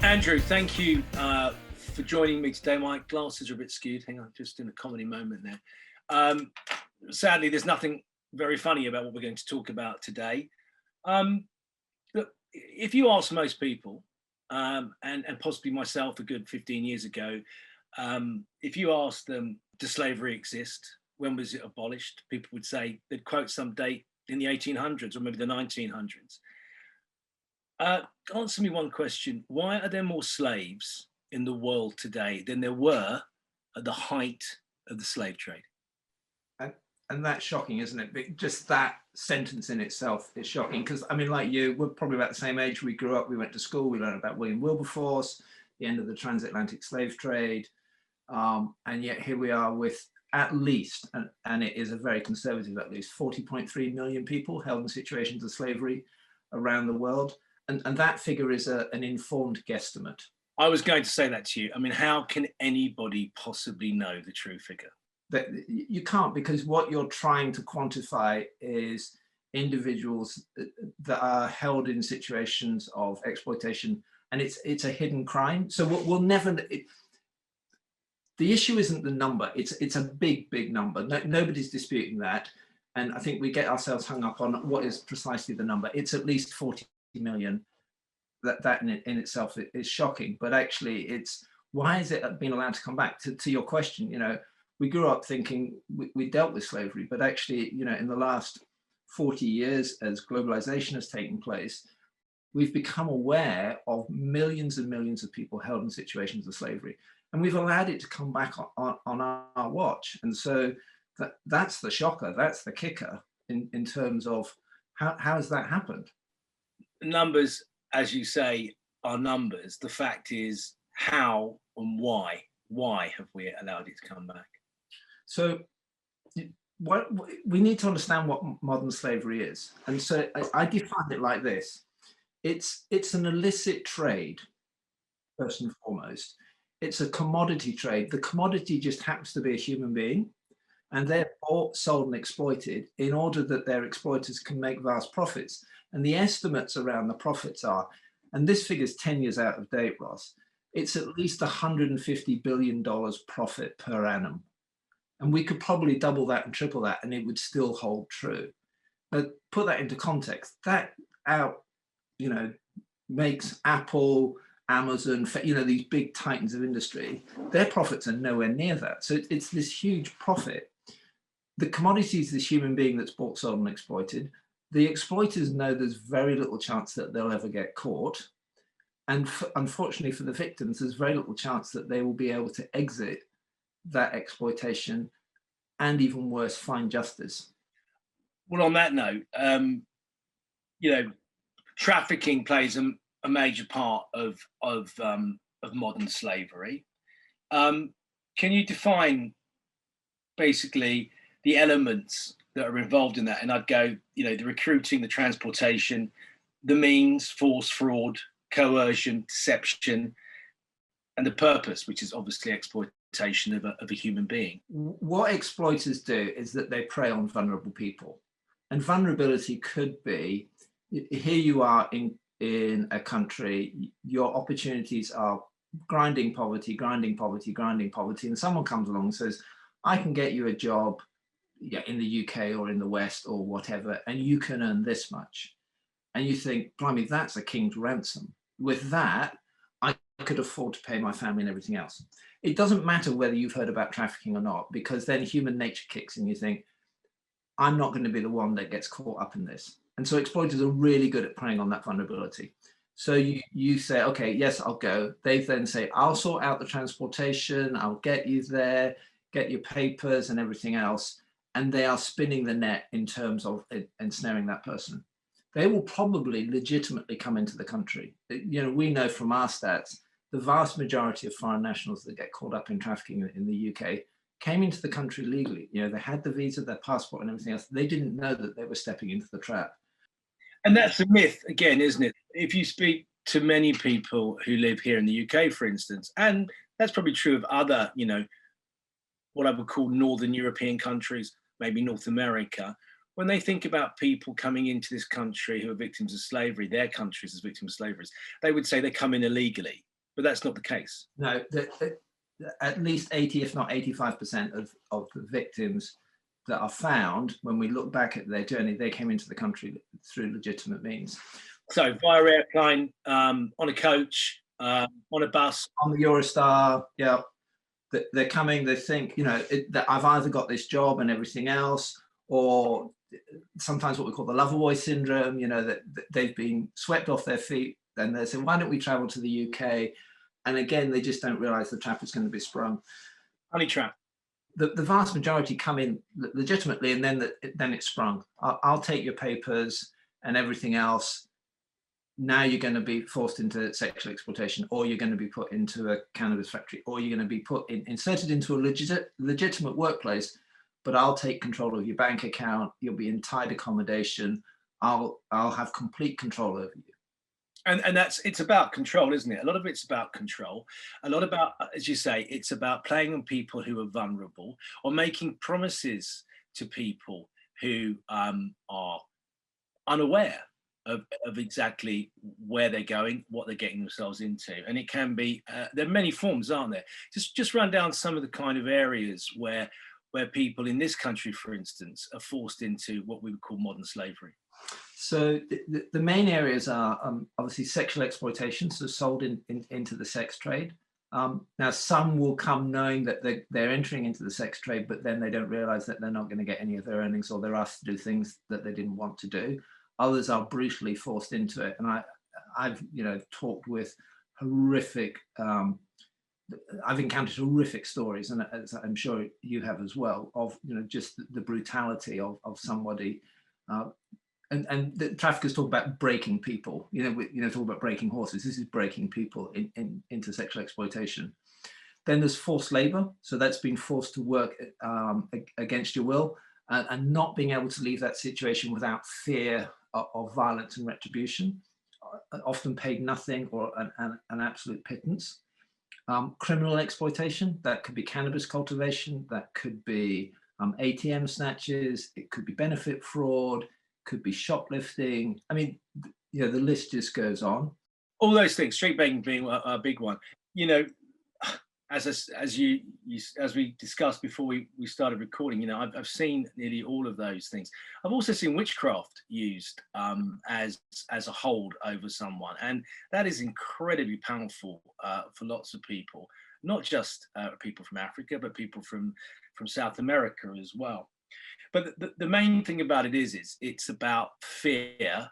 Andrew, thank you for joining me today. My glasses are a bit skewed. Hang on, just in a comedy moment there. Sadly, there's nothing very funny about what we're going to talk about today. Look, if you ask most people, and possibly myself a good 15 years ago, if you ask them, does slavery exist? When was it abolished? People would say, they'd quote some date in the 1800s or maybe the 1900s. Answer me one question. Why are there more slaves in the world today than there were at the height of the slave trade? And that's shocking, isn't it? Just that sentence in itself is shocking because, I mean, like you, we're probably about the same age. We grew up, we went to school, we learned about William Wilberforce, the end of the transatlantic slave trade. And yet here we are with at least, and it is a very conservative at least, 40.3 million people held in situations of slavery around the world. And that figure is an informed guesstimate. I was going to say that to you. I mean, how can anybody possibly know the true figure? That you can't, because what you're trying to quantify is individuals that are held in situations of exploitation, and it's a hidden crime. So we'll never. The issue isn't the number. It's a big number. Nobody's disputing that, and I think we get ourselves hung up on what is precisely the number. It's at least 40 million. That in itself is shocking, but actually, it's why is it being allowed to come back? To your question, you know. We grew up thinking we dealt with slavery, but actually, you know, in the last 40 years, as globalization has taken place, we've become aware of millions and millions of people held in situations of slavery, and we've allowed it to come back on our watch. And so that's the shocker, that's the kicker in terms of how has that happened? Numbers, as you say, are numbers. The fact is, how and why have we allowed it to come back? So what we need to understand what modern slavery is. And so I define it like this. It's an illicit trade, first and foremost. It's a commodity trade. The commodity just happens to be a human being, and they're bought, sold, and exploited in order that their exploiters can make vast profits. And the estimates around the profits are, and this figure's 10 years out of date, Ross, it's at least $150 billion profit per annum. And we could probably double that and triple that, and it would still hold true. But put that into context. That makes Apple, Amazon, these big titans of industry. Their profits are nowhere near that. So it's this huge profit. The commodity is this human being that's bought, sold, and exploited. The exploiters know there's very little chance that they'll ever get caught. And unfortunately for the victims, there's very little chance that they will be able to exit that exploitation, and even worse, find justice. Well, on that note, trafficking plays a major part of modern slavery. Can you define basically the elements that are involved in that? And I'd go, the recruiting, the transportation, the means, force, fraud, coercion, deception, and the purpose, which is obviously exploitation of a human being. What exploiters do is that they prey on vulnerable people. And vulnerability could be, here you are in a country, your opportunities are grinding poverty, and someone comes along and says, I can get you a job in the UK or in the West or whatever, and you can earn this much. And you think, blimey, that's a king's ransom. With that, I could afford to pay my family and everything else. It doesn't matter whether you've heard about trafficking or not, because then human nature kicks in. You think, I'm not going to be the one that gets caught up in this. And so exploiters are really good at preying on that vulnerability. So you say, okay, yes, I'll go. They then say, I'll sort out the transportation, I'll get you there, get your papers and everything else. And they are spinning the net in terms of ensnaring that person. They will probably legitimately come into the country. We know from our stats, the vast majority of foreign nationals that get caught up in trafficking in the UK came into the country legally. They had the visa, their passport and everything else. They didn't know that they were stepping into the trap. And that's a myth again, isn't it? If you speak to many people who live here in the UK, for instance, and that's probably true of other, what I would call Northern European countries, maybe North America, when they think about people coming into this country who are victims of slavery, their countries as victims of slavery, they would say they come in illegally. but that's not the case. No, at least 80, if not 85% of the victims that are found, when we look back at their journey, they came into the country through legitimate means. So via airplane, on a coach, on a bus. On the Eurostar, yeah. They're coming, they think, that I've either got this job and everything else, or sometimes what we call the lover boy syndrome, that they've been swept off their feet. Then they say, why don't we travel to the UK? And again, they just don't realize the trap is going to be sprung. Honey trap. The vast majority come in legitimately, and then it's sprung. I'll take your papers and everything else. Now you're going to be forced into sexual exploitation, or you're going to be put into a cannabis factory, or you're going to be inserted into a legitimate workplace, but I'll take control of your bank account. You'll be in tied accommodation. I'll have complete control over you. And it's about control, isn't it? A lot of it's about control. A lot about, as you say, it's about playing on people who are vulnerable, or making promises to people who are unaware of exactly where they're going, what they're getting themselves into. And it can be, there are many forms, aren't there? Just run down some of the kind of areas where people in this country, for instance, are forced into what we would call modern slavery. So the main areas are obviously sexual exploitation, so sold into the sex trade. Now, some will come knowing that they're entering into the sex trade, but then they don't realize that they're not going to get any of their earnings, or they're asked to do things that they didn't want to do. Others are brutally forced into it. And I've talked with horrific, I've encountered horrific stories, and as I'm sure you have as well, of just the brutality of somebody. And the traffickers talk about breaking people, talk about breaking horses. This is breaking people into sexual exploitation. Then there's forced labor. So that's being forced to work against your will, and not being able to leave that situation without fear of violence and retribution, often paid nothing or an absolute pittance. Criminal exploitation, that could be cannabis cultivation, that could be ATM snatches, it could be benefit fraud, could be shoplifting. I mean, the list just goes on. All those things, street begging being a big one. As we discussed before we started recording, I've seen nearly all of those things. I've also seen witchcraft used as a hold over someone, and that is incredibly powerful for lots of people, not just people from Africa, but people from South America as well. But the main thing about it is it's about fear,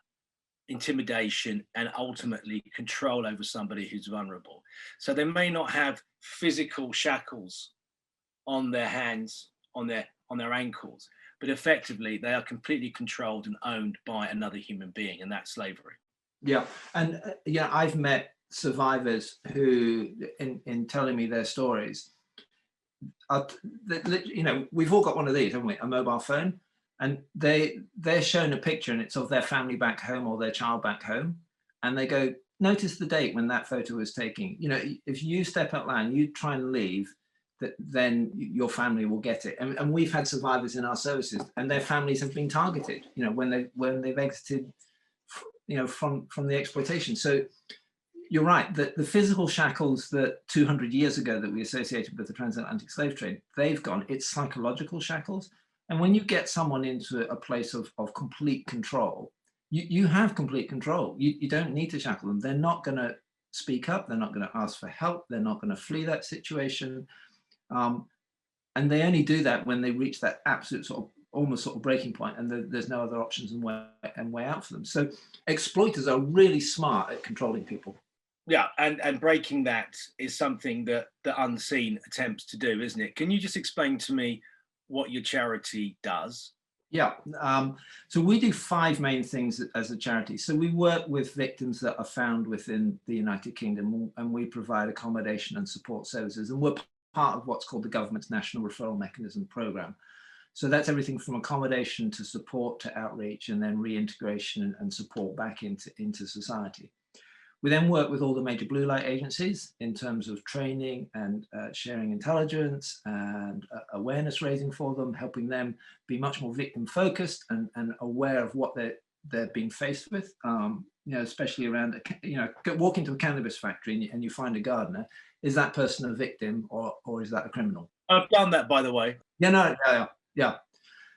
intimidation, and ultimately control over somebody who's vulnerable. So they may not have physical shackles on their hands, on their ankles, but effectively they are completely controlled and owned by another human being, and that's slavery. Yeah, and I've met survivors who, in telling me their stories, we've all got one of these, haven't we? A mobile phone, and they're shown a picture, and it's of their family back home or their child back home, and they go, notice the date when that photo was taken. If you step out loud and you try and leave, then your family will get it. And we've had survivors in our services, and their families have been targeted, when they've exited, from the exploitation. So you're right, that the physical shackles that 200 years ago that we associated with the transatlantic slave trade, they've gone. It's psychological shackles. And when you get someone into a place of complete control, you have complete control. You don't need to shackle them. They're not going to speak up. They're not going to ask for help. They're not going to flee that situation. And they only do that when they reach that absolute almost breaking point, and there's no other options and way out for them. So exploiters are really smart at controlling people. Yeah, and breaking that is something that the Unseen attempts to do, isn't it? Can you just explain to me what your charity does? Yeah, so we do 5 main things as a charity. So we work with victims that are found within the United Kingdom, and we provide accommodation and support services. And we're part of what's called the government's National Referral Mechanism program. So that's everything from accommodation to support to outreach, and then reintegration and support back into society. We then work with all the major blue light agencies in terms of training and sharing intelligence and awareness raising for them, helping them be much more victim focused and aware of what they're being faced with. Especially around, walk into a cannabis factory and you find a gardener. Is that person a victim or is that a criminal? I've done that, by the way. Yeah.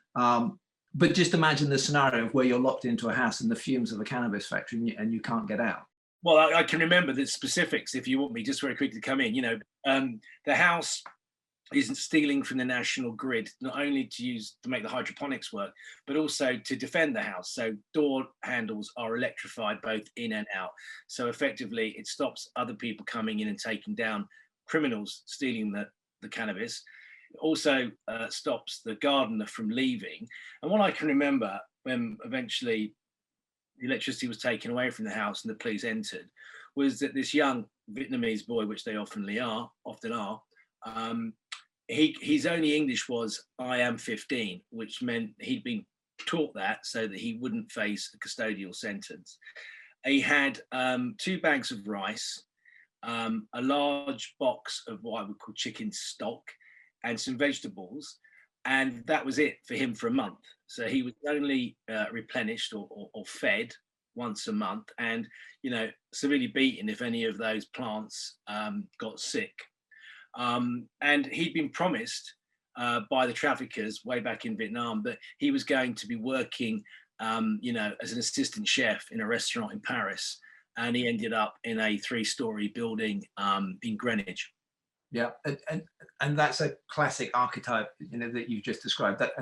But just imagine the scenario of where you're locked into a house in the fumes of a cannabis factory and you can't get out. Well, I can remember the specifics if you want me just very quickly to come in. The house isn't stealing from the national grid, not only to make the hydroponics work, but also to defend the house. So door handles are electrified both in and out. So effectively, it stops other people coming in and taking down criminals stealing the cannabis. It also stops the gardener from leaving. And what I can remember when eventually the electricity was taken away from the house and the police entered, was that this young Vietnamese boy, which they often are, his only English was "I am 15," which meant he'd been taught that so that he wouldn't face a custodial sentence. He had 2 bags of rice, a large box of what I would call chicken stock, and some vegetables, and that was it for him for a month. So he was only replenished or fed once a month, and severely beaten if any of those plants got sick. And he'd been promised by the traffickers way back in Vietnam that he was going to be working, as an assistant chef in a restaurant in Paris, and he ended up in a 3-story building in Greenwich. Yeah, and that's a classic archetype, that you've just described. That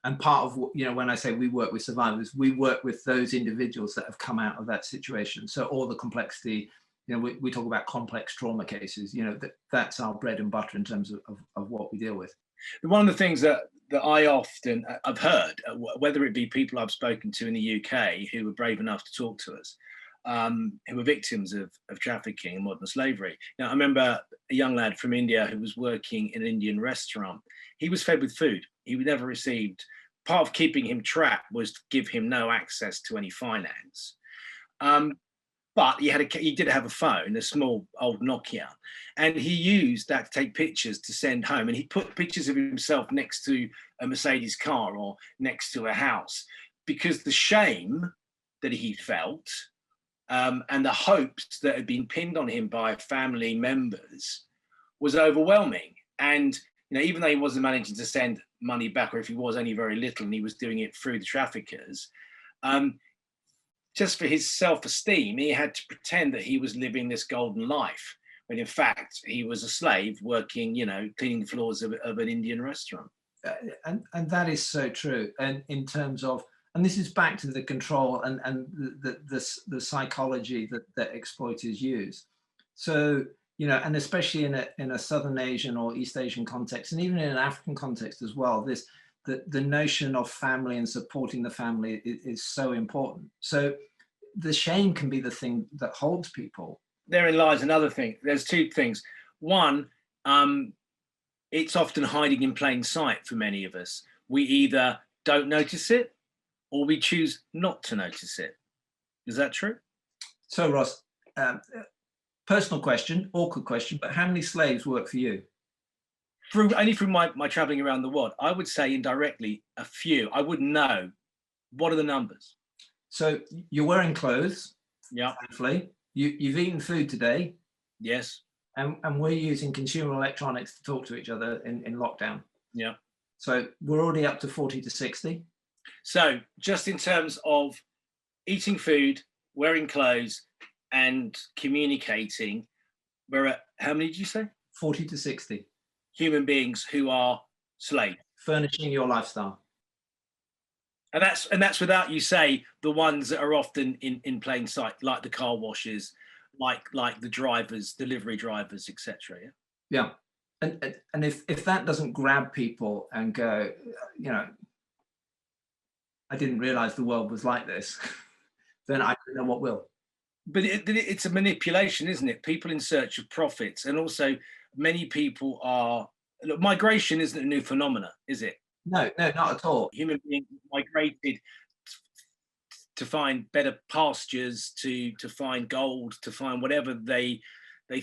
and part of what, when I say we work with survivors, we work with those individuals that have come out of that situation. So all the complexity. We talk about complex trauma cases, that's our bread and butter in terms of what we deal with. One of the things that I've heard, whether it be people I've spoken to in the UK who were brave enough to talk to us, who were victims of trafficking and modern slavery. Now, I remember a young lad from India who was working in an Indian restaurant. He was fed with food. He never received. Part of keeping him trapped was to give him no access to any finance. But he did have a phone, a small old Nokia, and he used that to take pictures to send home. And he put pictures of himself next to a Mercedes car or next to a house, because the shame that he felt and the hopes that had been pinned on him by family members was overwhelming. And even though he wasn't managing to send money back, or if he was, only very little, and he was doing it through the traffickers, just for his self-esteem, he had to pretend that he was living this golden life, when in fact he was a slave working, cleaning the floors of an Indian restaurant. And that is so true. And in terms of, and this is back to the control and the psychology that exploiters use. So, and especially in a Southern Asian or East Asian context, and even in an African context as well, the notion of family and supporting the family is so important. So the shame can be the thing that holds people. Therein lies another thing. There's 2 things. One, it's often hiding in plain sight for many of us. We either don't notice it or we choose not to notice it. Is that true? So Ross, personal question, awkward question, but how many slaves work for you? Only through my traveling around the world. I would say indirectly a few. I wouldn't know. What are the numbers? So you're wearing clothes. Yeah. Thankfully. You've eaten food today. Yes. And we're using consumer electronics to talk to each other in lockdown. Yeah. So we're already up to 40 to 60. So just in terms of eating food, wearing clothes, and communicating, we're at, how many did you say? 40 to 60. Human beings who are slaves. Furnishing your lifestyle. And that's without, you say, the ones that are often in plain sight, like the car washers, like the drivers, delivery drivers, etc. Yeah. And if that doesn't grab people and go, I didn't realize the world was like this, then I don't know what will. But it's a manipulation, isn't it? People in search of profits, and also many people are. Look, migration isn't a new phenomena, is it? No, not at all. Human beings migrated to find better pastures, to find gold, to find whatever they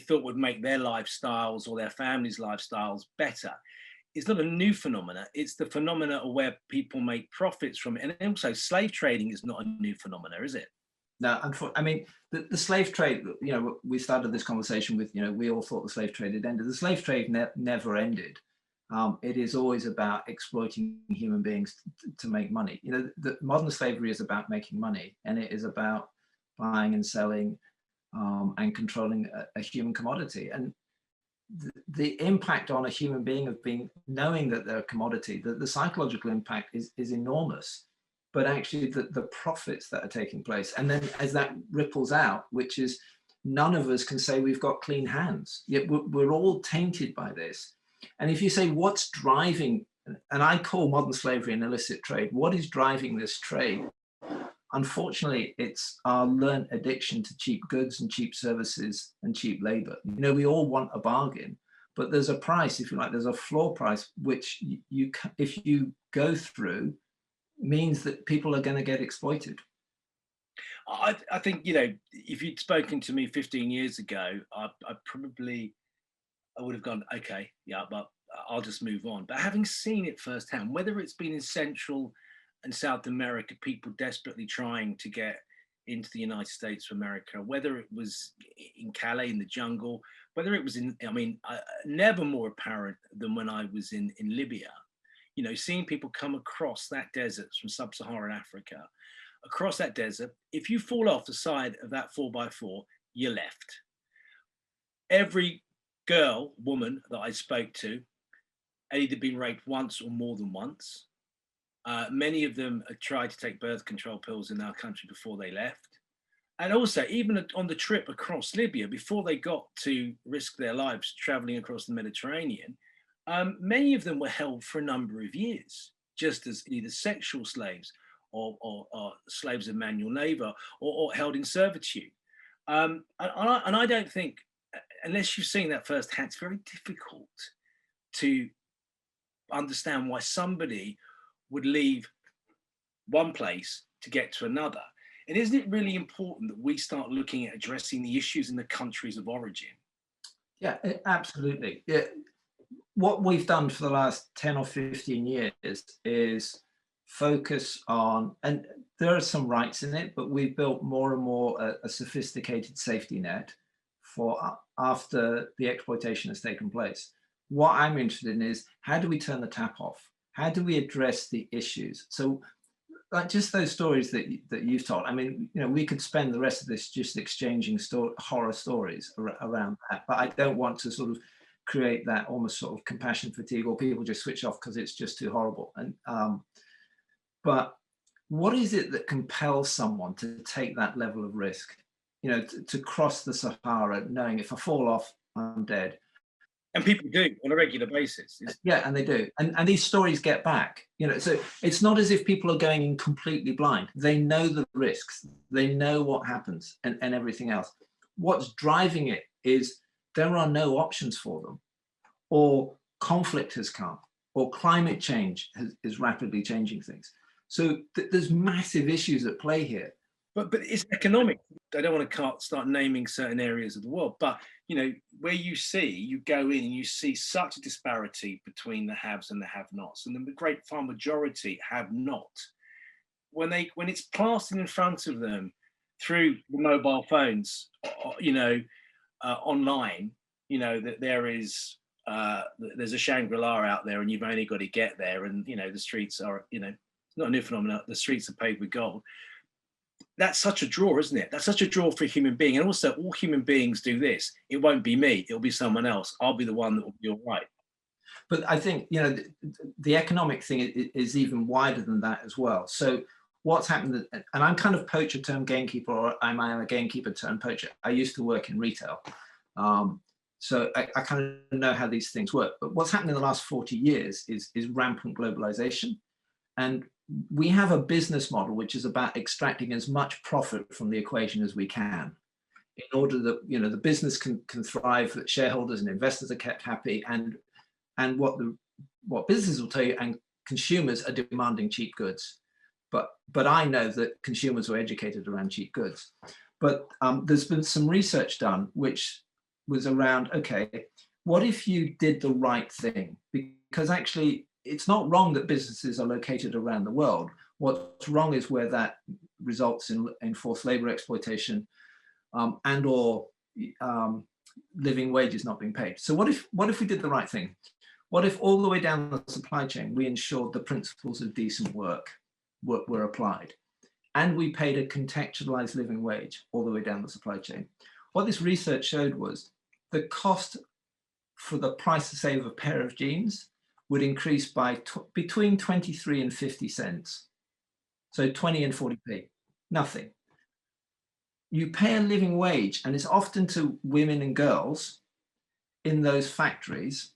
thought would make their lifestyles or their families' lifestyles better. it's not a new phenomena. It's the phenomena of where people make profits from it. And also slave trading is not a new phenomena, is it? No, I mean, the slave trade, you know, we started this conversation with, you know, we all thought the slave trade had ended. The slave trade never ended. It is always about exploiting human beings to make money. You know, the modern slavery is about making money, and it is about buying and selling and controlling a human commodity. And the impact on a human being of knowing that they're a commodity, the psychological impact is enormous. But actually the profits that are taking place, and then as that ripples out, which is none of us can say we've got clean hands, yet we're all tainted by this. And if you say what's driving, and I call modern slavery an illicit trade, what is driving this trade? Unfortunately, it's our learned addiction to cheap goods and cheap services and cheap labor. You know, we all want a bargain, but there's a price, if you like, there's a floor price, which if you go through, means that people are going to get exploited. I think, you know, if you'd spoken to me 15 years ago, I would have gone, okay, yeah, but I'll just move on. But having seen it firsthand, whether it's been in Central and South America, people desperately trying to get into the United States of America, whether it was in Calais in the jungle, whether it was never more apparent than when I was in Libya. You know, seeing people come across that desert from sub-Saharan Africa, across that desert, if you fall off the side of that 4x4, you're left. Every girl, woman that I spoke to had either been raped once or more than once. Many of them had tried to take birth control pills in our country before they left. And also, even on the trip across Libya, before they got to risk their lives traveling across the Mediterranean, many of them were held for a number of years, just as either sexual slaves or slaves of manual labor or held in servitude. And I don't think, unless you've seen that firsthand, it's very difficult to understand why somebody would leave one place to get to another. And isn't it really important that we start looking at addressing the issues in the countries of origin? Yeah, absolutely. Yeah. What we've done for the last 10 or 15 years is focus on, and there are some rights in it, but we've built more and more a sophisticated safety net for after the exploitation has taken place. What I'm interested in is, how do we turn the tap off? How do we address the issues? So like just those stories that you've told, I mean, you know, we could spend the rest of this just exchanging horror stories around that, but I don't want to sort of create that almost sort of compassion fatigue, or people just switch off because it's just too horrible. And but what is it that compels someone to take that level of risk, you know, to cross the Sahara knowing if I fall off, I'm dead? And people do on a regular basis. Yeah, and they do. And these stories get back, you know, so it's not as if people are going in completely blind. They know the risks, they know what happens and everything else. What's driving it is there are no options for them, or conflict has come, or climate change is rapidly changing things. So there's massive issues at play here. But it's economic. I don't want to start naming certain areas of the world, but you know, where you go in and you see such a disparity between the haves and the have-nots, and the great far majority have not. When it's plastered in front of them through the mobile phones, you know, online, you know, that there's a Shangri-La out there, and you've only got to get there, and you know, the streets are, you know, it's not a new phenomenon. The streets are paved with gold. That's such a draw, isn't it? That's such a draw for a human being. And also, all human beings do this. It won't be me. It'll be someone else. I'll be the one that will be all right. But I think, you know, the economic thing is even wider than that as well. So what's happened, and I'm kind of poacher turned gamekeeper, or I'm a gamekeeper turned poacher. I used to work in retail. So I kind of know how these things work. But what's happened in the last 40 years is rampant globalization. And we have a business model which is about extracting as much profit from the equation as we can, in order that, you know, the business can thrive, that shareholders and investors are kept happy, and what businesses will tell you, and consumers are demanding cheap goods. But I know that consumers are educated around cheap goods. But there's been some research done which was around, okay, what if you did the right thing? because actually it's not wrong that businesses are located around the world. What's wrong is where that results in forced labor exploitation and or living wages not being paid. So what if we did the right thing? What if all the way down the supply chain, we ensured the principles of decent work were applied, and we paid a contextualized living wage all the way down the supply chain? What this research showed was the cost for the price to save a pair of jeans would increase by between 23 and 50 cents. So 20 and 40p, nothing. You pay a living wage, and it's often to women and girls in those factories,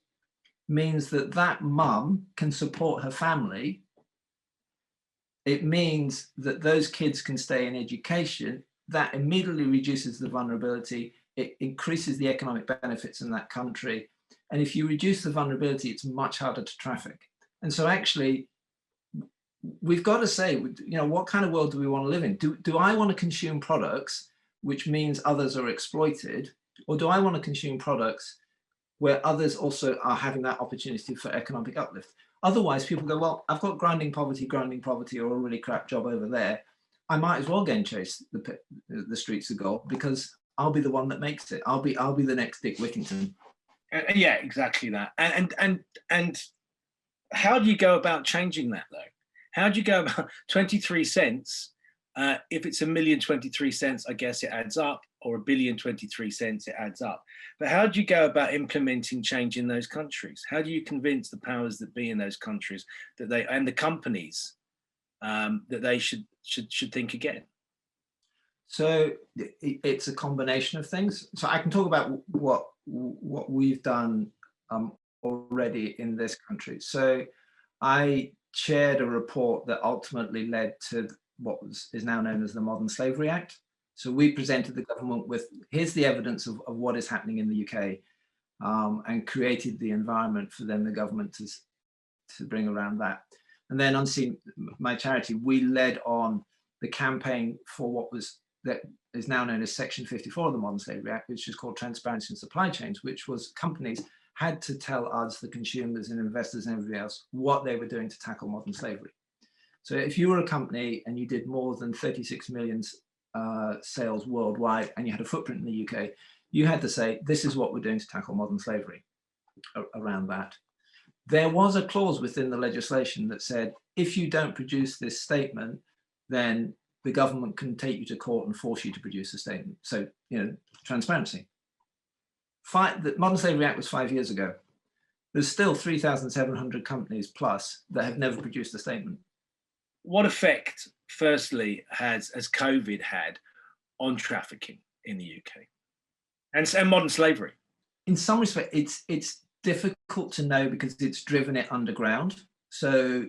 means that that mum can support her family. It means that those kids can stay in education. That immediately reduces the vulnerability. It increases the economic benefits in that country. And if you reduce the vulnerability, it's much harder to traffic. And so actually, we've got to say, what kind of world do we want to live in? Do I want to consume products which means others are exploited? Or do I want to consume products where others also are having that opportunity for economic uplift? Otherwise, people go, well, I've got grinding poverty, or a really crap job over there. I might as well go and chase the streets of gold, because I'll be the one that makes it. I'll be the next Dick Whittington. Yeah, exactly that. And how do you go about changing that, though? How do you go about 23 cents? If it's 1,023 cents, I guess it adds up, or 1,023 cents, it adds up. But how do you go about implementing change in those countries? How do you convince the powers that be in those countries that they, and the companies, that they should think again? So it's a combination of things. So I can talk about what we've done already in this country. So I chaired a report that ultimately led to what is now known as the Modern Slavery Act. So we presented the government with, here's the evidence of what is happening in the UK, and created the environment for then the government to bring around that. And then Unseen, my charity, we led on the campaign for that is now known as Section 54 of the Modern Slavery Act, which is called Transparency in Supply Chains, which was companies had to tell us, the consumers and investors and everybody else, what they were doing to tackle modern slavery. So if you were a company and you did more than 36 million sales worldwide and you had a footprint in the UK, you had to say, this is what we're doing to tackle modern slavery around that. There was a clause within the legislation that said, if you don't produce this statement, then the government can take you to court and force you to produce a statement. So, transparency. The Modern Slavery Act was 5 years ago. There's still 3,700 companies plus that have never produced a statement. What effect, firstly, has COVID had on trafficking in the UK and modern slavery? In some respect, it's difficult to know because it's driven it underground. So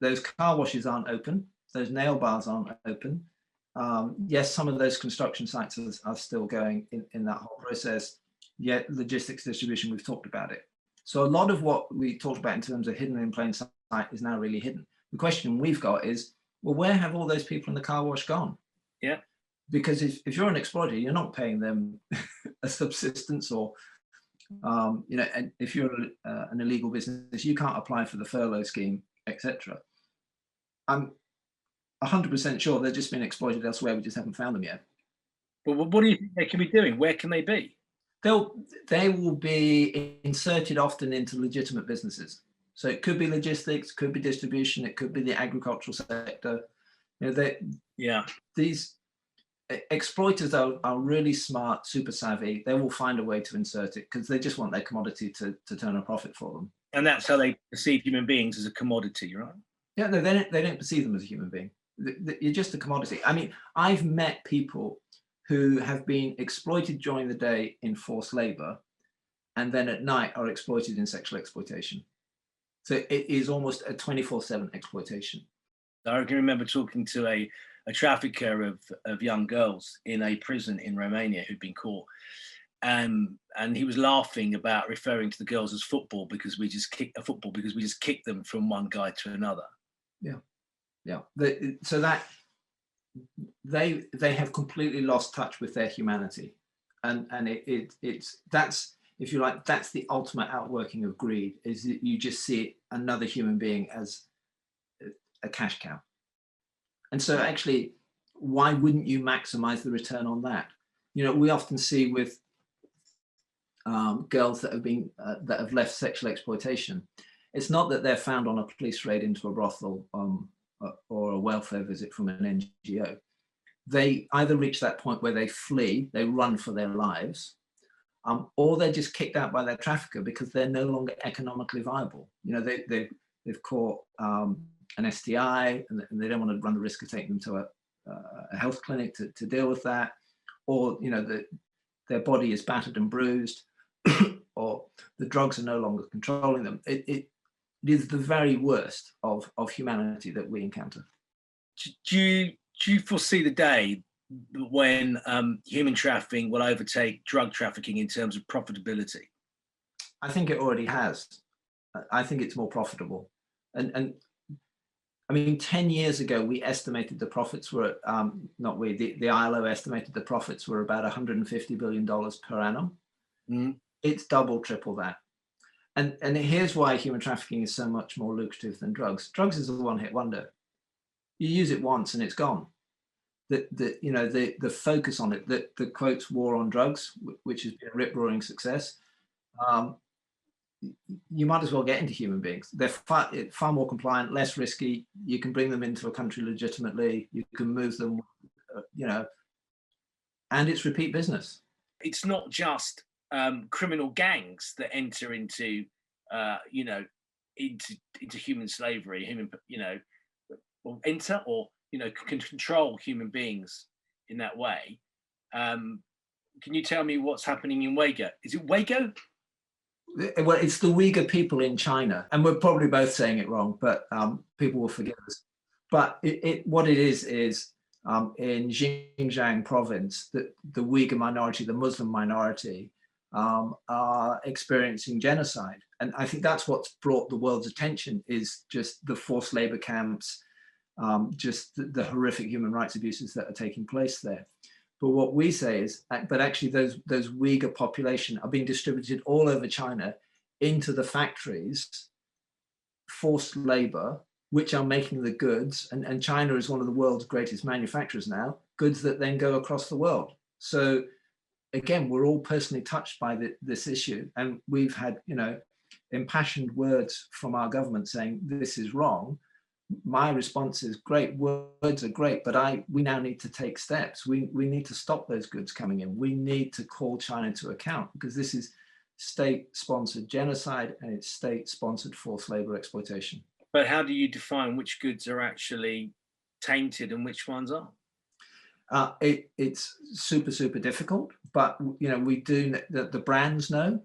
those car washes aren't open. Those nail bars aren't open. Yes, some of those construction sites are still going in that whole process. Yet logistics distribution, we've talked about it. So a lot of what we talked about in terms of hidden in plain sight is now really hidden. The question we've got is, well, where have all those people in the car wash gone? Yeah. Because if you're an exploiter, you're not paying them a subsistence or, and if you're an illegal business, you can't apply for the furlough scheme, etc. I'm 100% sure they're just been exploited elsewhere. We just haven't found them yet. But what do you think they can be doing? Where can they be? They will be inserted often into legitimate businesses. So it could be logistics, could be distribution, it could be the agricultural sector. These exploiters are really smart, super savvy. They will find a way to insert it because they just want their commodity to turn a profit for them. And that's how they perceive human beings, as a commodity, right? Yeah, no, they don't perceive them as a human being. You're just a commodity. I mean, I've met people who have been exploited during the day in forced labor and then at night are exploited in sexual exploitation. So it is almost a 24/7 exploitation. I can remember talking to a trafficker of young girls in a prison in Romania who'd been caught. And he was laughing about referring to the girls as football because we just kicked them from one guy to another. Yeah. So that they have completely lost touch with their humanity, and that's if you like, that's the ultimate outworking of greed, is that you just see another human being as a cash cow. And so actually, why wouldn't you maximize the return on that? You know, we often see with girls that have left sexual exploitation, it's not that they're found on a police raid into a brothel or a welfare visit from an NGO. They either reach that point where they flee, they run for their lives, or they're just kicked out by their trafficker because they're no longer economically viable. You know, they've caught an STI and they don't want to run the risk of taking them to a health clinic to deal with that, or, you know, their body is battered and bruised, or the drugs are no longer controlling them. It is the very worst of humanity that we encounter. Do you foresee the day when human trafficking will overtake drug trafficking in terms of profitability? I think it already has. I think it's more profitable. And I mean, 10 years ago, we estimated the profits were, the ILO estimated the profits were about $150 billion per annum. Mm. It's double, triple that. And here's why human trafficking is so much more lucrative than drugs. Drugs is a one-hit wonder. You use it once and it's gone. The focus on it, the quotes war on drugs, which has been a rip-roaring success, you might as well get into human beings. They're far more compliant, less risky. You can bring them into a country legitimately. You can move them, and it's repeat business. It's not just criminal gangs that enter into human slavery, or enter or can control human beings in that way. Can you tell me what's happening in Uyghur? Is it Uyghur? Well, it's the Uyghur people in China, and we're probably both saying it wrong, but people will forgive us. But what it is in Xinjiang province, the Uyghur minority, the Muslim minority, are experiencing genocide. And I think that's what's brought the world's attention, is just the forced labor camps, just the horrific human rights abuses that are taking place there. But what we say is, but actually those Uyghur population are being distributed all over China into the factories, forced labor, which are making the goods. And China is one of the world's greatest manufacturers now, goods that then go across the world. So again, we're all personally touched by this issue. And we've had, impassioned words from our government saying this is wrong. My response is, great, words are great, but we now need to take steps. We need to stop those goods coming in. We need to call China to account, because this is state-sponsored genocide and it's state-sponsored forced labor exploitation. But how do you define which goods are actually tainted and which ones aren't? It's super, super difficult, but we do. The brands know.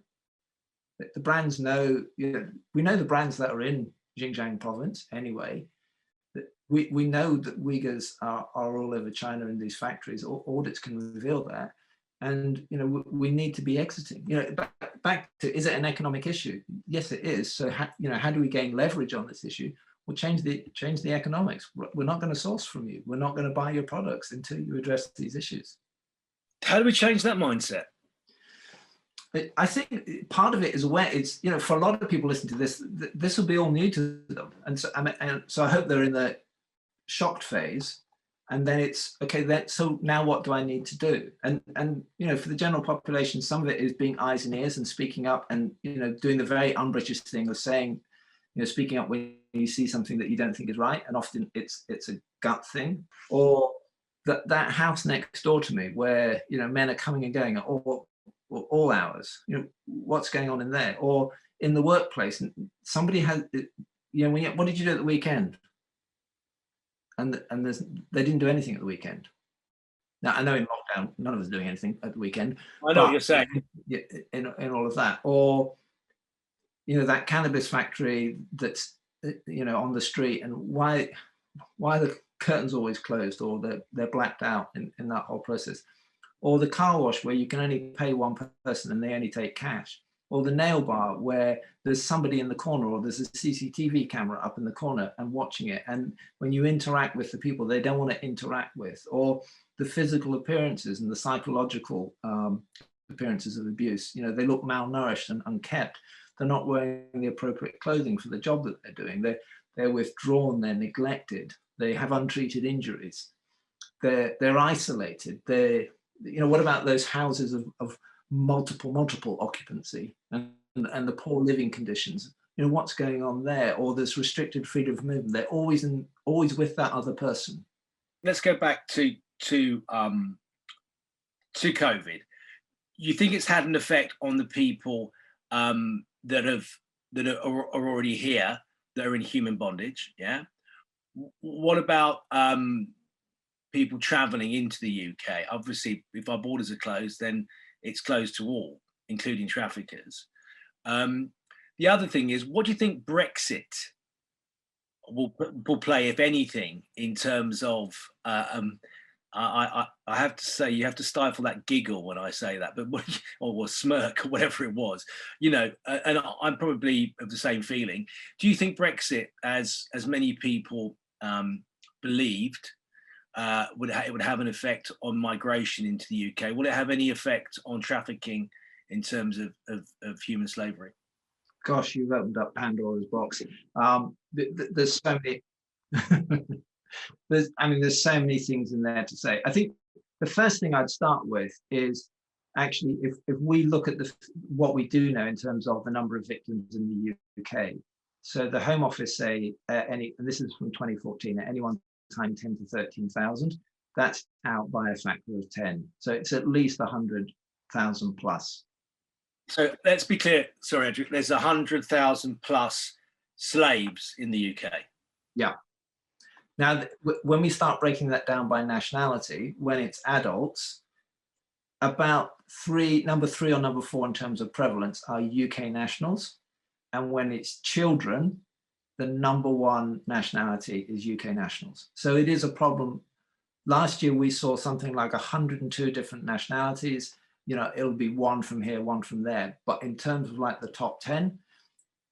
The brands know. We know the brands that are in Xinjiang province anyway. We know that Uyghurs are all over China in these factories. Audits can reveal that, and we need to be exiting. Back to, is it an economic issue? Yes, it is. So how do we gain leverage on this issue? We'll change the economics. We're not going to source from you. We're not going to buy your products until you address these issues. How do we change that mindset? I think part of it is it's for a lot of people listening to this, this will be all new to them, and so I hope they're in the shocked phase, and then it's okay. So now what do I need to do? And for the general population, some of it is being eyes and ears and speaking up, and doing the very un-British thing of saying, speaking up when you see something that you don't think is right, and often it's a gut thing, or that house next door to me where men are coming and going at all hours. What's going on in there? Or in the workplace, somebody has, what did you do at the weekend? And they didn't do anything at the weekend. Now, I know in lockdown, none of us are doing anything at the weekend. I know what you're saying. In all of that. Or, that cannabis factory that's, on the street, and why are the curtains always closed, or they're blacked out in that whole process. Or the car wash where you can only pay one person and they only take cash. Or the nail bar where there's somebody in the corner, or there's a CCTV camera up in the corner and watching it. And when you interact with the people they don't want to interact with, or the physical appearances and the psychological appearances of abuse. You know, they look malnourished and unkempt. They're not wearing the appropriate clothing for the job that they're doing. They're withdrawn, they're neglected, they have untreated injuries, they're isolated. You know, what about those houses of multiple occupancy and the poor living conditions? You know, what's going on there? Or this restricted freedom of movement. They're always with that other person. Let's go back to COVID. You think it's had an effect on the people that are already here, that are in human bondage? Yeah. What about people traveling into the UK? Obviously, if our borders are closed, then it's closed to all, including traffickers. The other thing is, what do you think Brexit will play, if anything, in terms of I have to say, you have to stifle that giggle when I say that, but or smirk or whatever it was, you know, and I'm probably of the same feeling. Do you think Brexit, as many people believed, it would have an effect on migration into the UK? Will it have any effect on trafficking in terms of human slavery? Gosh, you've opened up Pandora's box. There's so many. There's so many things in there to say. I think the first thing I'd start with is actually, if we look at what we do know in terms of the number of victims in the UK. So the Home Office say and this is from 2014, at any one time 10 to 13,000. That's out by a factor of 10. So it's at least 100,000 plus. So let's be clear. Sorry, Andrew. There's 100,000 plus slaves in the UK. Yeah. Now, when we start breaking that down by nationality, when it's adults, about number three or number four in terms of prevalence are UK nationals. And when it's children, the number one nationality is UK nationals. So it is a problem. Last year, we saw something like 102 different nationalities. You know, it'll be one from here, one from there. But in terms of like the top 10,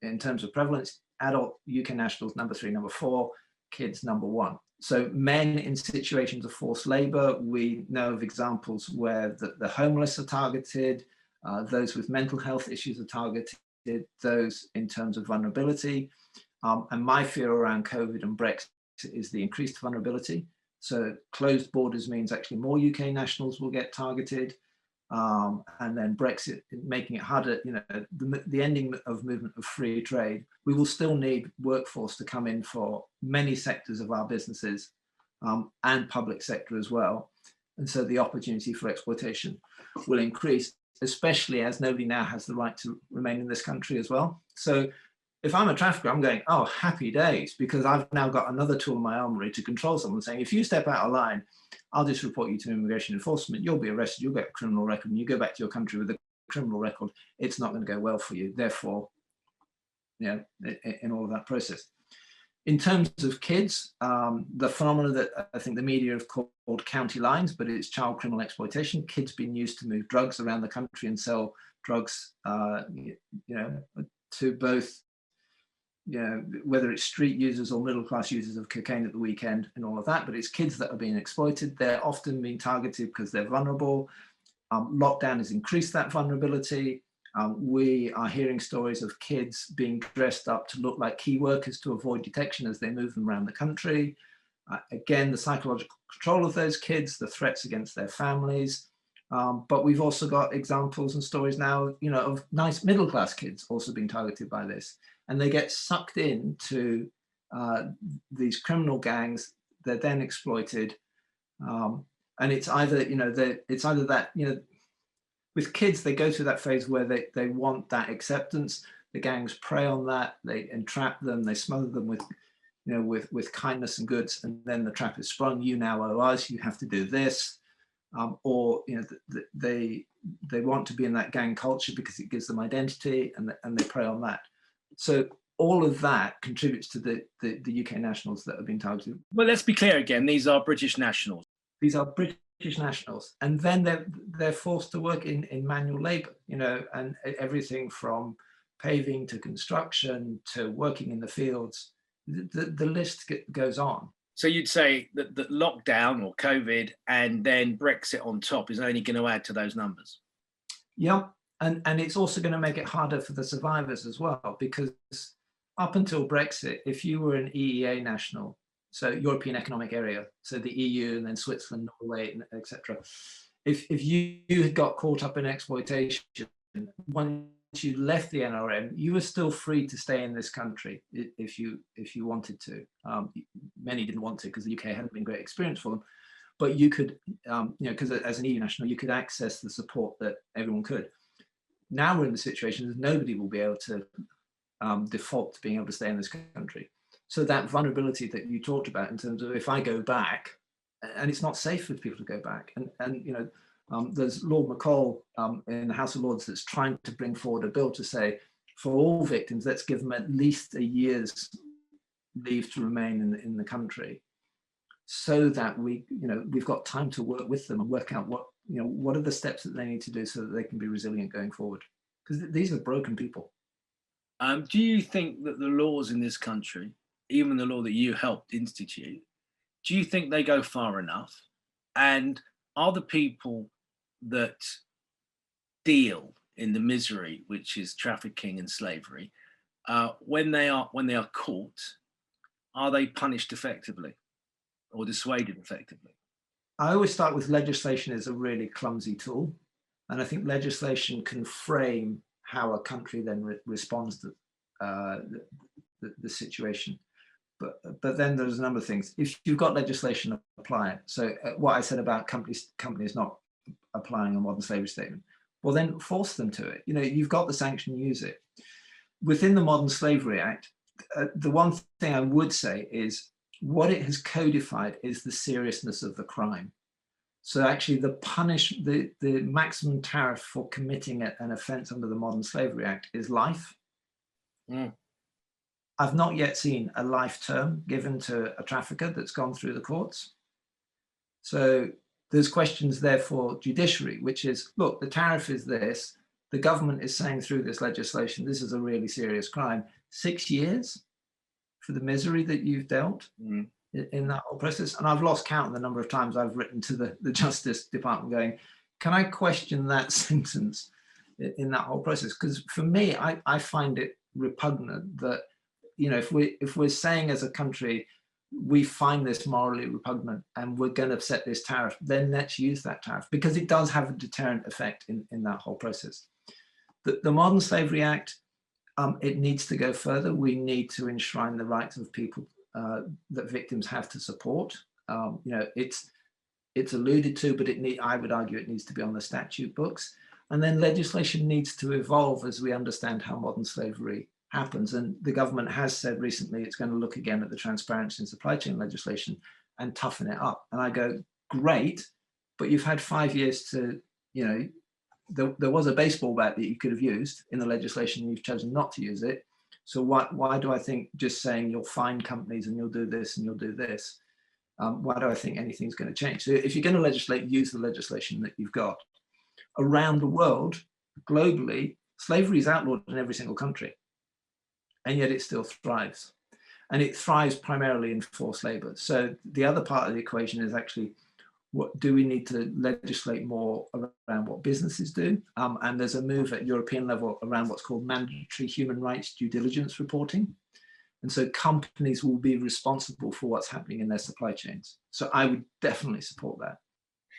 in terms of prevalence, adult UK nationals, number three, number four, kids, number one. So men in situations of forced labor, we know of examples where the homeless are targeted, those with mental health issues are targeted, those in terms of vulnerability. And my fear around COVID and Brexit is the increased vulnerability. So closed borders means actually more UK nationals will get targeted. And then Brexit making it harder, you know, the ending of movement of free trade. We will still need workforce to come in for many sectors of our businesses and public sector as well. And so the opportunity for exploitation will increase, especially as nobody now has the right to remain in this country as well. So if I'm a trafficker, I'm going, oh, happy days, because I've now got another tool in my armory to control someone, saying, if you step out of line, I'll just report you to immigration enforcement. You'll be arrested. You'll get a criminal record. And you go back to your country with a criminal record. It's not going to go well for you. Therefore, you know, in all of that process. In terms of kids, the phenomena that I think the media have called county lines, but it's child criminal exploitation. Kids being used to move drugs around the country and sell drugs, you know, to both, you know, whether it's street users or middle-class users of cocaine at the weekend and all of that, but it's kids that are being exploited. They're often being targeted because they're vulnerable. Lockdown has increased that vulnerability. We are hearing stories of kids being dressed up to look like key workers to avoid detection as they move them around the country. Again, the psychological control of those kids, the threats against their families. But we've also got examples and stories now, you know, of nice middle-class kids also being targeted by this. And they get sucked into these criminal gangs. They're then exploited, and it's either, you know, it's either that, you know, with kids they go through that phase where they want that acceptance. The gangs prey on that. They entrap them. They smother them with, you know, with kindness and goods, and then the trap is sprung. You now owe us. You have to do this, or you know, they want to be in that gang culture because it gives them identity, and they prey on that. So all of that contributes to the UK nationals that have been targeted. Well, let's be clear again, these are British nationals. These are British nationals. And then they're forced to work in manual labor, you know, and everything from paving to construction to working in the fields. The list goes on. So you'd say that lockdown or COVID and then Brexit on top is only going to add to those numbers? Yeah, and it's also going to make it harder for the survivors as well, because up until Brexit, if you were an EEA national, so European Economic Area, so the EU and then Switzerland, Norway, etc., if you had got caught up in exploitation, once you left the NRM, you were still free to stay in this country if you wanted to. Many didn't want to because the UK hadn't been a great experience for them, but you could, because as an EU national, you could access the support that everyone could. Now we're in the situation that nobody will be able to default to being able to stay in this country. So that vulnerability that you talked about in terms of if I go back, and it's not safe for people to go back, and there's Lord McCall in the House of Lords that's trying to bring forward a bill to say for all victims, let's give them at least a year's leave to remain in the country, so that we've got time to work with them and work out what are the steps that they need to do so that they can be resilient going forward, because these are broken people. Do you think that the laws in this country, even the law that you helped institute, do you think they go far enough? And are the people that deal in the misery, which is trafficking and slavery, when they are caught, are they punished effectively or dissuaded effectively? I always start with legislation is a really clumsy tool. And I think legislation can frame how a country then responds to the situation. But then there's a number of things. If you've got legislation, apply it. So what I said about companies not applying a modern slavery statement, well, then force them to it. You've got the sanction, use it. Within the Modern Slavery Act, the one thing I would say is what it has codified is the seriousness of the crime. So actually the maximum tariff for committing an offense under the Modern Slavery Act is life. Mm. I've not yet seen a life term given to a trafficker that's gone through the courts. So there's questions there for judiciary, which is, look, the tariff is this. The government is saying through this legislation, this is a really serious crime. 6 years for the misery that you've dealt in that whole process. And I've lost count of the number of times I've written to the Justice Department going, can I question that sentence in that whole process? Because for me, I find it repugnant that, if we're saying as a country, we find this morally repugnant and we're going to set this tariff, then let's use that tariff, because it does have a deterrent effect in that whole process. The Modern Slavery Act, it needs to go further. We need to enshrine the rights of people that victims have to support. It's alluded to, but I would argue it needs to be on the statute books. And then legislation needs to evolve as we understand how modern slavery happens. And the government has said recently it's going to look again at the transparency and supply chain legislation and toughen it up. And I go, great, but you've had 5 years to, there was a baseball bat that you could have used in the legislation and you've chosen not to use it. So why do I think just saying you'll fine companies and you'll do this and you'll do this, why do I think anything's going to change? So if you're going to legislate, use the legislation that you've got. Around the world, globally, slavery is outlawed in every single country, and yet it still thrives. And it thrives primarily in forced labor. So the other part of the equation is actually, what do we need to legislate more around what businesses do? And there's a move at European level around what's called mandatory human rights due diligence reporting. And so companies will be responsible for what's happening in their supply chains. So I would definitely support that.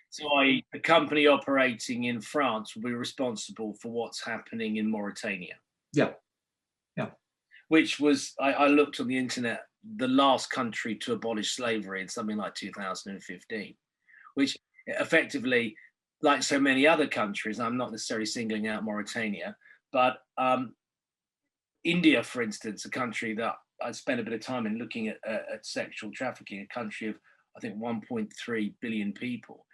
So a company operating in France will be responsible for what's happening in Mauritania. Yeah. Which was, I looked on the internet, the last country to abolish slavery in something like 2015, which effectively, like so many other countries, I'm not necessarily singling out Mauritania, but India, for instance, a country that I spent a bit of time in looking at sexual trafficking, a country of, I think, 1.3 billion people.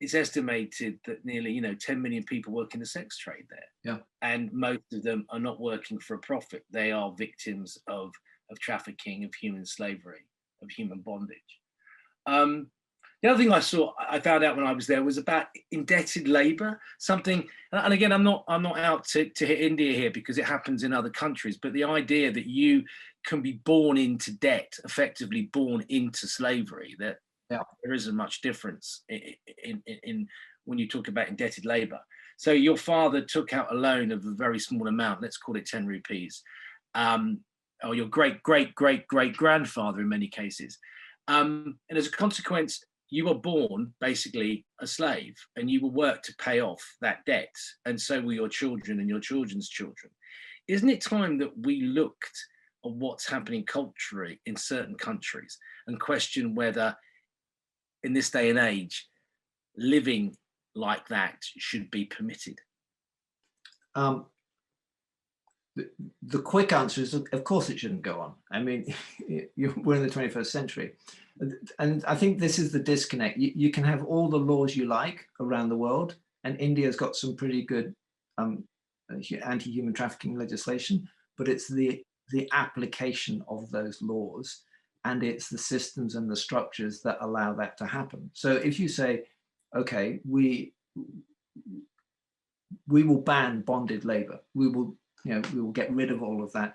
It's estimated that nearly 10 million people work in the sex trade there. Yeah. And most of them are not working for a profit. They are victims of trafficking, of human slavery, of human bondage. The other thing I found out when I was there was about indebted labor, something, and again, I'm not out to hit India here because it happens in other countries, but the idea that you can be born into debt, effectively born into slavery, that there isn't much difference in when you talk about indebted labor. So your father took out a loan of a very small amount, let's call it 10 rupees, or your great-great-great-great-grandfather in many cases. And as a consequence, you were born basically a slave, and you will work to pay off that debt. And so will your children and your children's children. Isn't it time that we looked at what's happening culturally in certain countries and question whether, in this day and age, living like that should be permitted? The quick answer is, of course, it shouldn't go on. I mean, we're in the 21st century. And I think this is the disconnect. You can have all the laws you like around the world, and India's got some pretty good anti-human trafficking legislation, but it's the application of those laws, and it's the systems and the structures that allow that to happen. So if you say, okay, we will ban bonded labor, we will get rid of all of that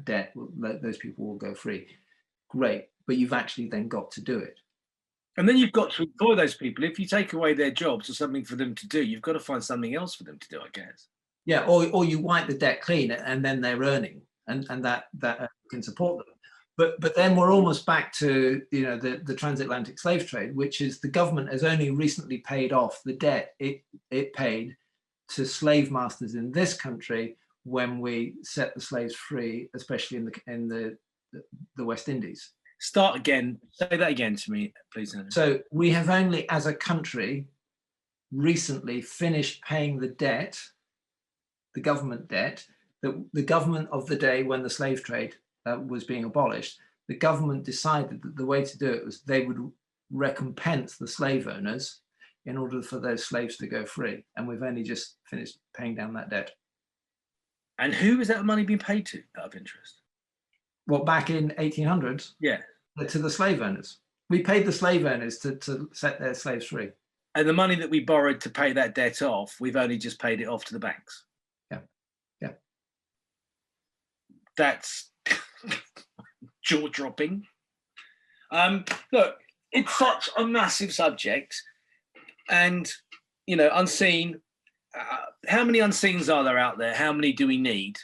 debt, those people will go free. Great, but you've actually then got to do it. And then you've got to employ those people. If you take away their jobs or something for them to do, you've got to find something else for them to do, I guess. Yeah, or you wipe the debt clean and then they're earning, and that can support them. But then we're almost back to the transatlantic slave trade, which is the government has only recently paid off the debt it paid to slave masters in this country when we set the slaves free, especially in the West Indies. Start again. Say that again to me, please. So we have only, as a country, recently finished paying the debt, the government debt, the government of the day when the slave trade was being abolished. The government decided that the way to do it was they would recompense the slave owners in order for those slaves to go free. And we've only just finished paying down that debt. And who is that money being paid to, out of interest? Well, back in 1800s, yeah, to the slave owners. We paid the slave owners to set their slaves free. And the money that we borrowed to pay that debt off, we've only just paid it off to the banks. Yeah. That's jaw-dropping. Look, it's such a massive subject, and unseen. How many unseens are there out there? How many do we need?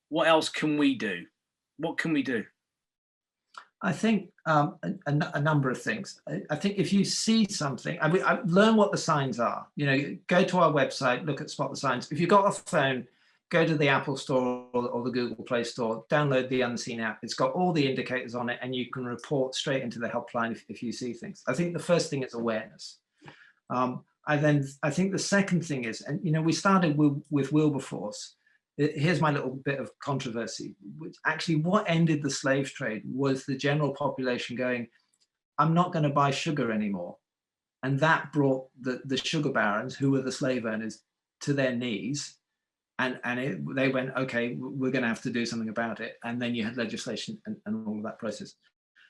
What else can we do? What can we do? I think a number of things. I think if you see something, I learn what the signs are. Go to our website, look at Spot the Signs. If you've got a phone, go to the Apple Store or the Google Play Store, download the Unseen app. It's got all the indicators on it, and you can report straight into the helpline if you see things. I think the first thing is awareness. I think the second thing is, and we started with Wilberforce. Here's my little bit of controversy. Which actually, what ended the slave trade was the general population going, I'm not going to buy sugar anymore. And that brought the sugar barons, who were the slave owners, to their knees. And they went, okay, we're going to have to do something about it. And then you had legislation and all of that process.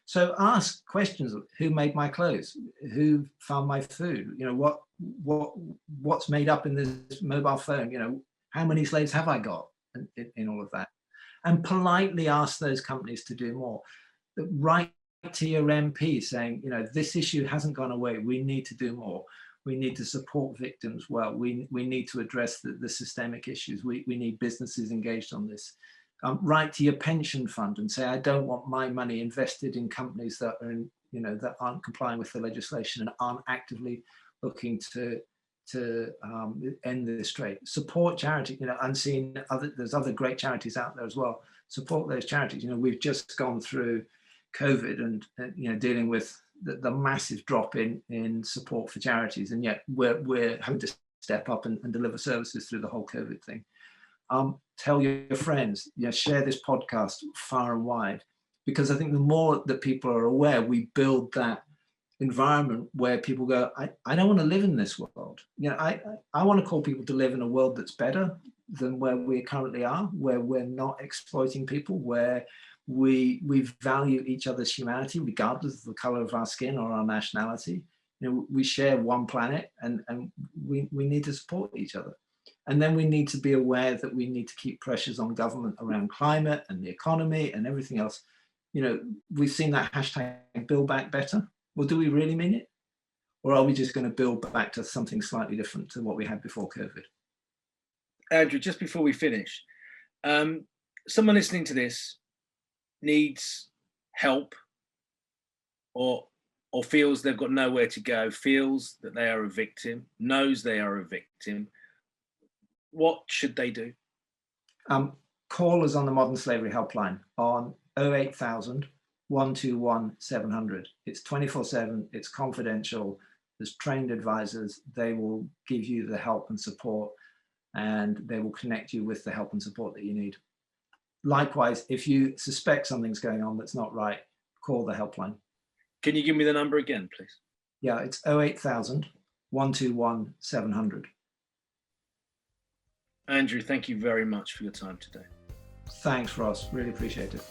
So ask questions of who made my clothes, who farmed my food, what's made up in this mobile phone, how many slaves have I got in all of that? And politely ask those companies to do more. Write to your MP saying, this issue hasn't gone away. We need to do more. We need to support victims well. We need to address the systemic issues. We need businesses engaged on this. Write to your pension fund and say, I don't want my money invested in companies that are that aren't complying with the legislation and aren't actively looking to end this trade. Support charity, Unseen, there's other great charities out there as well. Support those charities. We've just gone through COVID and dealing with the massive drop in support for charities, and yet we're having to step up and deliver services through the whole COVID thing. Tell your friends, share this podcast far and wide, because I think the more that people are aware, we build that environment where people go, I don't want to live in this world. I want to call people to live in a world that's better than where we currently are, where we're not exploiting people, where we value each other's humanity, regardless of the color of our skin or our nationality. We share one planet, and we need to support each other. And then we need to be aware that we need to keep pressures on government around climate and the economy and everything else. We've seen that hashtag Build Back Better. Well, do we really mean it? or are we just going to build back to something slightly different to what we had before COVID? Andrew, just before we finish, someone listening to this needs help, or feels they've got nowhere to go, feels that they are a victim, knows they are a victim. What should they do? Call us on the Modern Slavery Helpline on 08000 121 700. It's 24/7, it's confidential, there's trained advisors, they will give you the help and support, and they will connect you with the help and support that you need. Likewise, if you suspect something's going on that's not right, call the helpline. Can you give me the number again, please? Yeah, it's 08000 121 700. Andrew, thank you very much for your time today. Thanks, Ross. Really appreciate it.